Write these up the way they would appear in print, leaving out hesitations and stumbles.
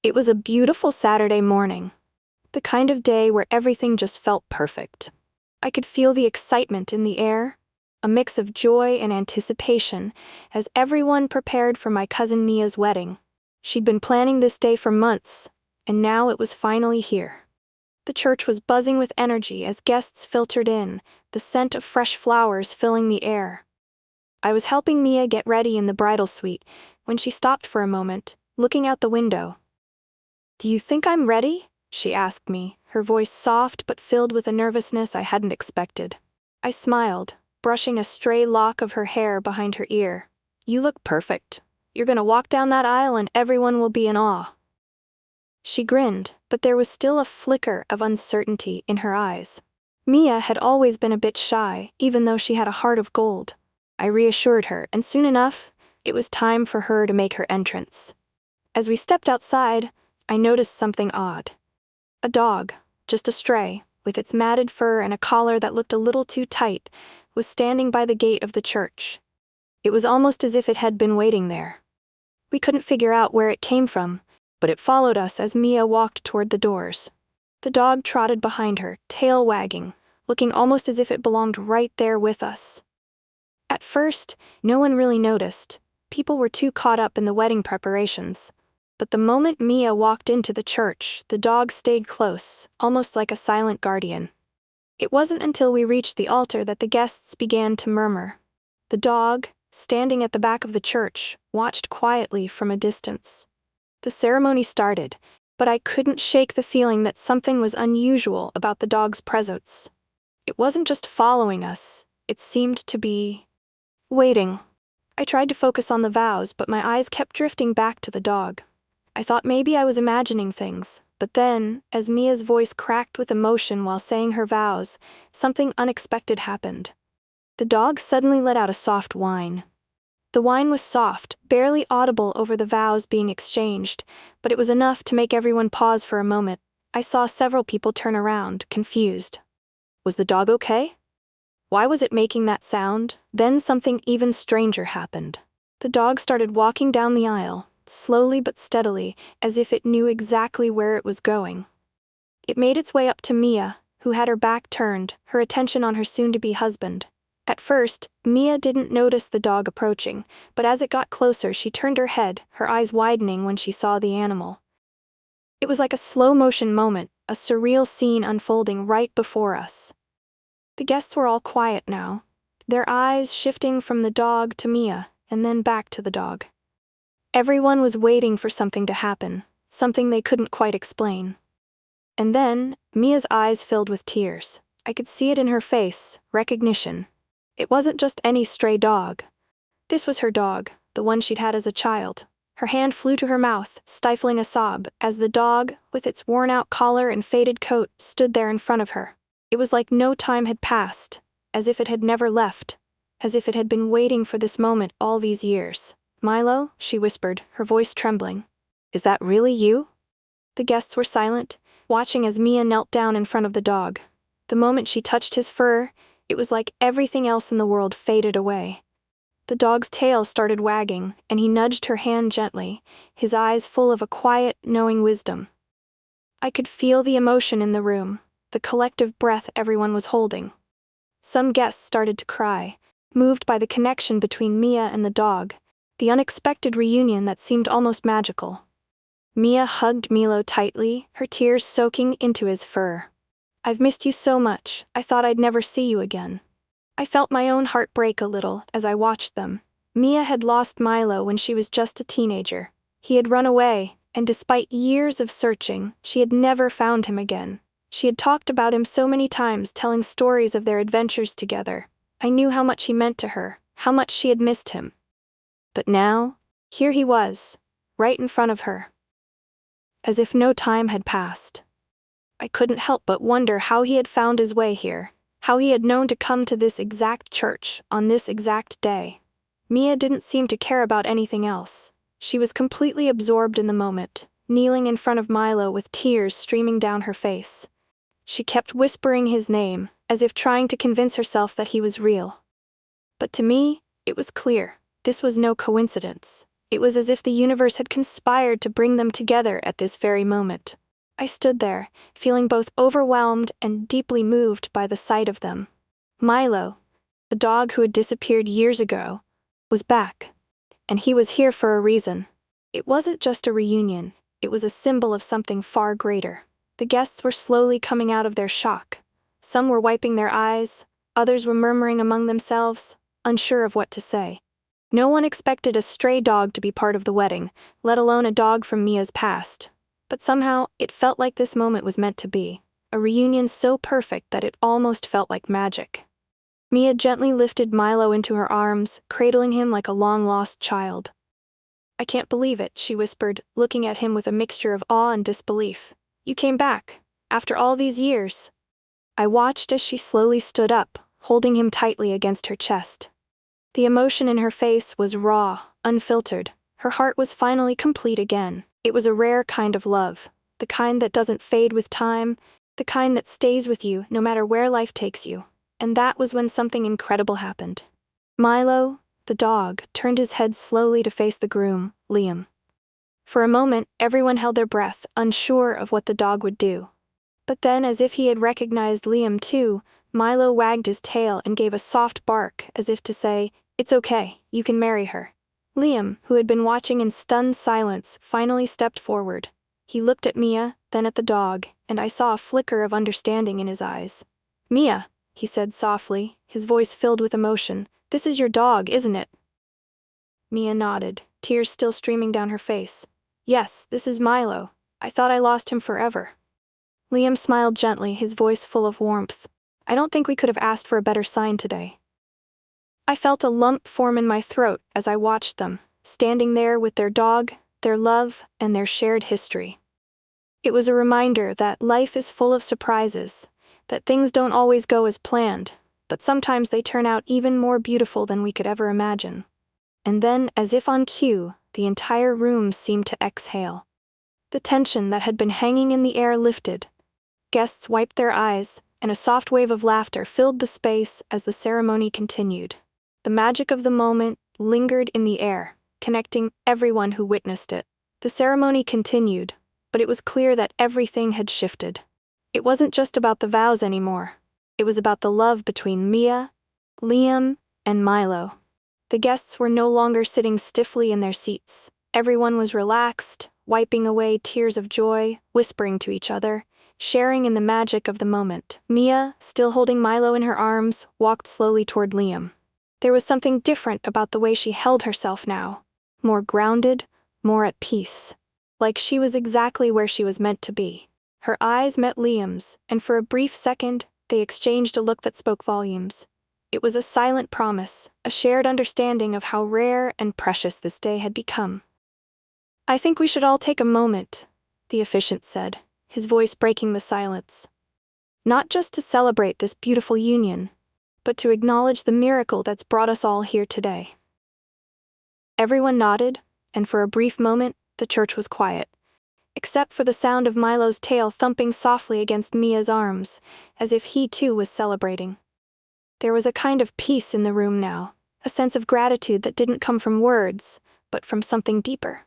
It was a beautiful Saturday morning, the kind of day where everything just felt perfect. I could feel the excitement in the air, a mix of joy and anticipation, as everyone prepared for my cousin Mia's wedding. She'd been planning this day for months, and now it was finally here. The church was buzzing with energy as guests filtered in, the scent of fresh flowers filling the air. I was helping Mia get ready in the bridal suite when she stopped for a moment, looking out the window. "Do you think I'm ready?" she asked me, her voice soft but filled with a nervousness I hadn't expected. I smiled, brushing a stray lock of her hair behind her ear. "You look perfect. You're gonna walk down that aisle and everyone will be in awe." She grinned, but there was still a flicker of uncertainty in her eyes. Mia had always been a bit shy, even though she had a heart of gold. I reassured her, and soon enough, it was time for her to make her entrance. As we stepped outside, I noticed something odd. A dog, just a stray, with its matted fur and a collar that looked a little too tight, was standing by the gate of the church. It was almost as if it had been waiting there. We couldn't figure out where it came from, but it followed us as Mia walked toward the doors. The dog trotted behind her, tail wagging, looking almost as if it belonged right there with us. At first, no one really noticed. People were too caught up in the wedding preparations. But the moment Mia walked into the church, the dog stayed close, almost like a silent guardian. It wasn't until we reached the altar that the guests began to murmur. The dog, standing at the back of the church, watched quietly from a distance. The ceremony started, but I couldn't shake the feeling that something was unusual about the dog's presence. It wasn't just following us, it seemed to be waiting. I tried to focus on the vows, but my eyes kept drifting back to the dog. I thought maybe I was imagining things, but then, as Mia's voice cracked with emotion while saying her vows, something unexpected happened. The dog suddenly let out a soft whine. The whine was soft, barely audible over the vows being exchanged, but it was enough to make everyone pause for a moment. I saw several people turn around, confused. Was the dog okay? Why was it making that sound? Then something even stranger happened. The dog started walking down the aisle, slowly but steadily, as if it knew exactly where it was going. It made its way up to Mia, who had her back turned, her attention on her soon-to-be husband. At first, Mia didn't notice the dog approaching, but as it got closer she turned her head, her eyes widening when she saw the animal. It was like a slow-motion moment, a surreal scene unfolding right before us. The guests were all quiet now, their eyes shifting from the dog to Mia, and then back to the dog. Everyone was waiting for something to happen, something they couldn't quite explain. And then, Mia's eyes filled with tears. I could see it in her face, recognition. It wasn't just any stray dog. This was her dog, the one she'd had as a child. Her hand flew to her mouth, stifling a sob, as the dog, with its worn-out collar and faded coat, stood there in front of her. It was like no time had passed, as if it had never left, as if it had been waiting for this moment all these years. "Milo," she whispered, her voice trembling. "Is that really you?" The guests were silent, watching as Mia knelt down in front of the dog. The moment she touched his fur, it was like everything else in the world faded away. The dog's tail started wagging, and he nudged her hand gently, his eyes full of a quiet, knowing wisdom. I could feel the emotion in the room, the collective breath everyone was holding. Some guests started to cry, moved by the connection between Mia and the dog, the unexpected reunion that seemed almost magical. Mia hugged Milo tightly, her tears soaking into his fur. "I've missed you so much, I thought I'd never see you again." I felt my own heart break a little as I watched them. Mia had lost Milo when she was just a teenager. He had run away, and despite years of searching, she had never found him again. She had talked about him so many times, telling stories of their adventures together. I knew how much he meant to her, how much she had missed him. But now, here he was, right in front of her. As if no time had passed. I couldn't help but wonder how he had found his way here, how he had known to come to this exact church, on this exact day. Mia didn't seem to care about anything else. She was completely absorbed in the moment, kneeling in front of Milo with tears streaming down her face. She kept whispering his name, as if trying to convince herself that he was real. But to me, it was clear. This was no coincidence. It was as if the universe had conspired to bring them together at this very moment. I stood there, feeling both overwhelmed and deeply moved by the sight of them. Milo, the dog who had disappeared years ago, was back. And he was here for a reason. It wasn't just a reunion, it was a symbol of something far greater. The guests were slowly coming out of their shock. Some were wiping their eyes, others were murmuring among themselves, unsure of what to say. No one expected a stray dog to be part of the wedding, let alone a dog from Mia's past. But somehow, it felt like this moment was meant to be. A reunion so perfect that it almost felt like magic. Mia gently lifted Milo into her arms, cradling him like a long-lost child. "I can't believe it," she whispered, looking at him with a mixture of awe and disbelief. "You came back, after all these years." I watched as she slowly stood up, holding him tightly against her chest. The emotion in her face was raw, unfiltered. Her heart was finally complete again. It was a rare kind of love, the kind that doesn't fade with time, the kind that stays with you no matter where life takes you. And that was when something incredible happened. Milo, the dog, turned his head slowly to face the groom, Liam. For a moment, everyone held their breath, unsure of what the dog would do. But then, as if he had recognized Liam too, Milo wagged his tail and gave a soft bark, as if to say, "It's okay, you can marry her." Liam, who had been watching in stunned silence, finally stepped forward. He looked at Mia, then at the dog, and I saw a flicker of understanding in his eyes. "Mia," he said softly, his voice filled with emotion, "this is your dog, isn't it?" Mia nodded, tears still streaming down her face. "Yes, this is Milo. I thought I lost him forever." Liam smiled gently, his voice full of warmth. "I don't think we could have asked for a better sign today." I felt a lump form in my throat as I watched them, standing there with their dog, their love, and their shared history. It was a reminder that life is full of surprises, that things don't always go as planned, but sometimes they turn out even more beautiful than we could ever imagine. And then, as if on cue, the entire room seemed to exhale. The tension that had been hanging in the air lifted. Guests wiped their eyes, and a soft wave of laughter filled the space as the ceremony continued. The magic of the moment lingered in the air, connecting everyone who witnessed it. The ceremony continued, but it was clear that everything had shifted. It wasn't just about the vows anymore. It was about the love between Mia, Liam, and Milo. The guests were no longer sitting stiffly in their seats. Everyone was relaxed, wiping away tears of joy, whispering to each other, sharing in the magic of the moment. Mia, still holding Milo in her arms, walked slowly toward Liam. There was something different about the way she held herself now. More grounded, more at peace. Like she was exactly where she was meant to be. Her eyes met Liam's, and for a brief second, they exchanged a look that spoke volumes. It was a silent promise, a shared understanding of how rare and precious this day had become. "I think we should all take a moment," the officiant said, his voice breaking the silence. "Not just to celebrate this beautiful union, but to acknowledge the miracle that's brought us all here today." Everyone nodded, and for a brief moment, the church was quiet, except for the sound of Milo's tail thumping softly against Mia's arms, as if he too was celebrating. There was a kind of peace in the room now, a sense of gratitude that didn't come from words, but from something deeper.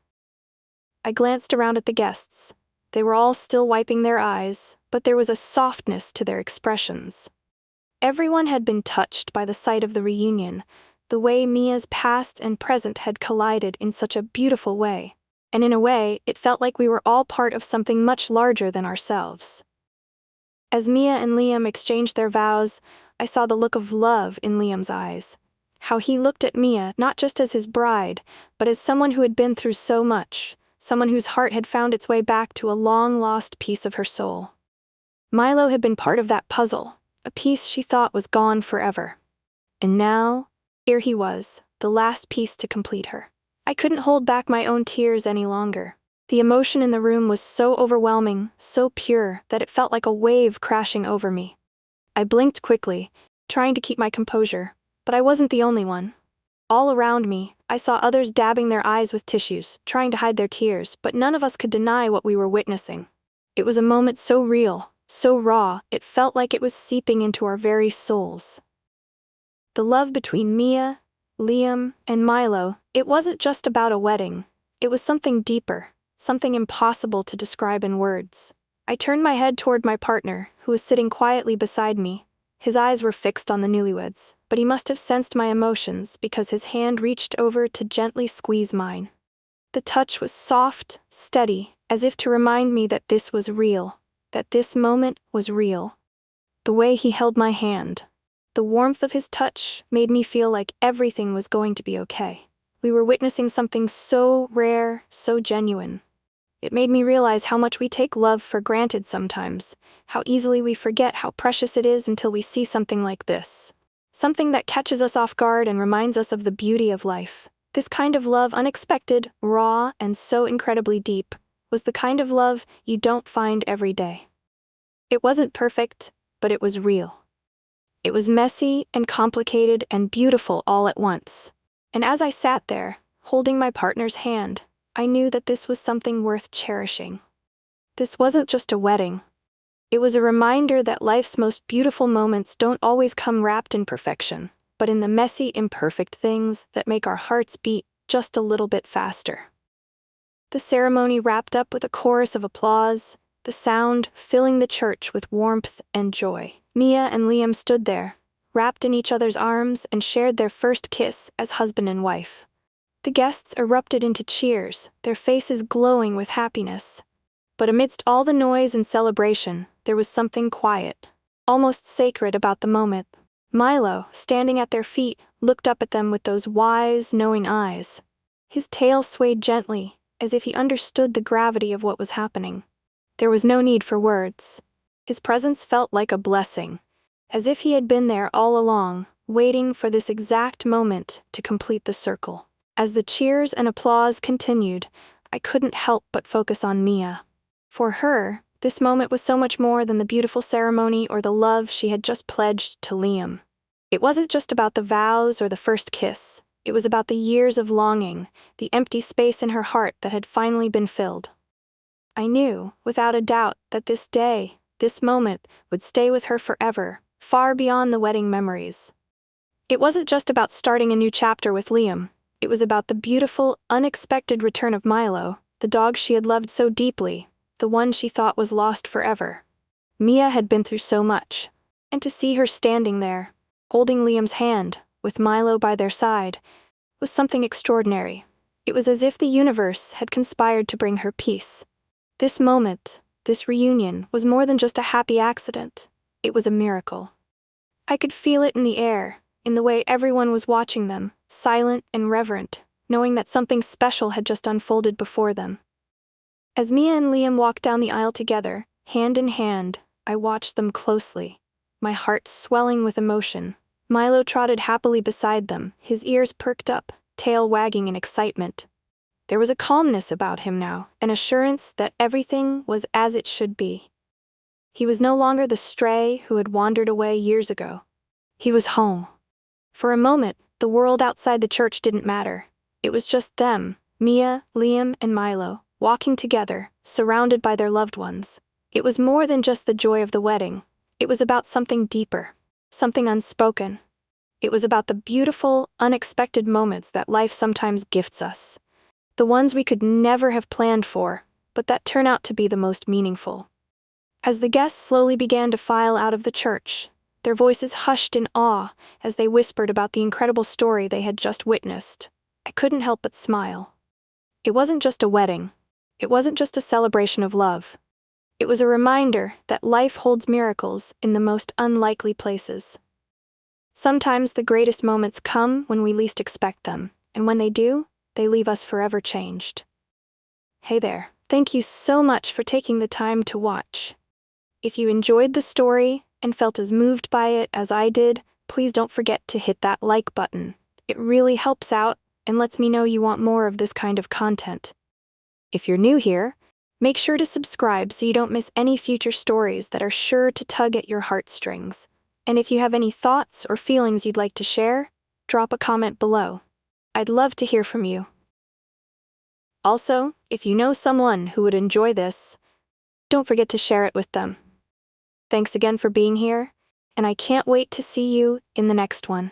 I glanced around at the guests. They were all still wiping their eyes, but there was a softness to their expressions. Everyone had been touched by the sight of the reunion, the way Mia's past and present had collided in such a beautiful way. And in a way, it felt like we were all part of something much larger than ourselves. As Mia and Liam exchanged their vows, I saw the look of love in Liam's eyes. How he looked at Mia not just as his bride, but as someone who had been through so much, someone whose heart had found its way back to a long-lost piece of her soul. Milo had been part of that puzzle, a piece she thought was gone forever. And now, here he was, the last piece to complete her. I couldn't hold back my own tears any longer. The emotion in the room was so overwhelming, so pure, that it felt like a wave crashing over me. I blinked quickly, trying to keep my composure, but I wasn't the only one. All around me, I saw others dabbing their eyes with tissues, trying to hide their tears, but none of us could deny what we were witnessing. It was a moment so real, so raw, it felt like it was seeping into our very souls. The love between Mia, Liam, and Milo, it wasn't just about a wedding. It was something deeper, something impossible to describe in words. I turned my head toward my partner, who was sitting quietly beside me. His eyes were fixed on the newlyweds, but he must have sensed my emotions because his hand reached over to gently squeeze mine. The touch was soft, steady, as if to remind me that this was real, that this moment was real. The way he held my hand, the warmth of his touch, made me feel like everything was going to be okay. We were witnessing something so rare, so genuine. It made me realize how much we take love for granted sometimes, how easily we forget how precious it is until we see something like this. Something that catches us off guard and reminds us of the beauty of life. This kind of love, unexpected, raw, and so incredibly deep, was the kind of love you don't find every day. It wasn't perfect, but it was real. It was messy and complicated and beautiful all at once. And as I sat there, holding my partner's hand, I knew that this was something worth cherishing. This wasn't just a wedding. It was a reminder that life's most beautiful moments don't always come wrapped in perfection, but in the messy, imperfect things that make our hearts beat just a little bit faster. The ceremony wrapped up with a chorus of applause, the sound filling the church with warmth and joy. Mia and Liam stood there, wrapped in each other's arms, and shared their first kiss as husband and wife. The guests erupted into cheers, their faces glowing with happiness. But amidst all the noise and celebration, there was something quiet, almost sacred about the moment. Milo, standing at their feet, looked up at them with those wise, knowing eyes. His tail swayed gently, as if he understood the gravity of what was happening. There was no need for words. His presence felt like a blessing, as if he had been there all along, waiting for this exact moment to complete the circle. As the cheers and applause continued, I couldn't help but focus on Mia. For her, this moment was so much more than the beautiful ceremony or the love she had just pledged to Liam. It wasn't just about the vows or the first kiss. It was about the years of longing, the empty space in her heart that had finally been filled. I knew, without a doubt, that this day, this moment, would stay with her forever, far beyond the wedding memories. It wasn't just about starting a new chapter with Liam. It was about the beautiful, unexpected return of Milo, the dog she had loved so deeply, the one she thought was lost forever. Mia had been through so much, and to see her standing there, holding Liam's hand, with Milo by their side, was something extraordinary. It was as if the universe had conspired to bring her peace. This moment, this reunion, was more than just a happy accident. It was a miracle. I could feel it in the air, in the way everyone was watching them, silent and reverent, knowing that something special had just unfolded before them. As Mia and Liam walked down the aisle together, hand in hand, I watched them closely, my heart swelling with emotion. Milo trotted happily beside them, his ears perked up, tail wagging in excitement. There was a calmness about him now, an assurance that everything was as it should be. He was no longer the stray who had wandered away years ago. He was home. For a moment, the world outside the church didn't matter. It was just them, Mia, Liam, and Milo, walking together, surrounded by their loved ones. It was more than just the joy of the wedding. It was about something deeper, something unspoken. It was about the beautiful, unexpected moments that life sometimes gifts us. The ones we could never have planned for, but that turn out to be the most meaningful. As the guests slowly began to file out of the church, their voices hushed in awe as they whispered about the incredible story they had just witnessed. I couldn't help but smile. It wasn't just a wedding. It wasn't just a celebration of love. It was a reminder that life holds miracles in the most unlikely places. Sometimes the greatest moments come when we least expect them, and when they do, they leave us forever changed. Hey there, thank you so much for taking the time to watch. If you enjoyed the story and felt as moved by it as I did, please don't forget to hit that like button. It really helps out and lets me know you want more of this kind of content. If you're new here, make sure to subscribe so you don't miss any future stories that are sure to tug at your heartstrings. And if you have any thoughts or feelings you'd like to share, drop a comment below. I'd love to hear from you. Also, if you know someone who would enjoy this, don't forget to share it with them. Thanks again for being here, and I can't wait to see you in the next one.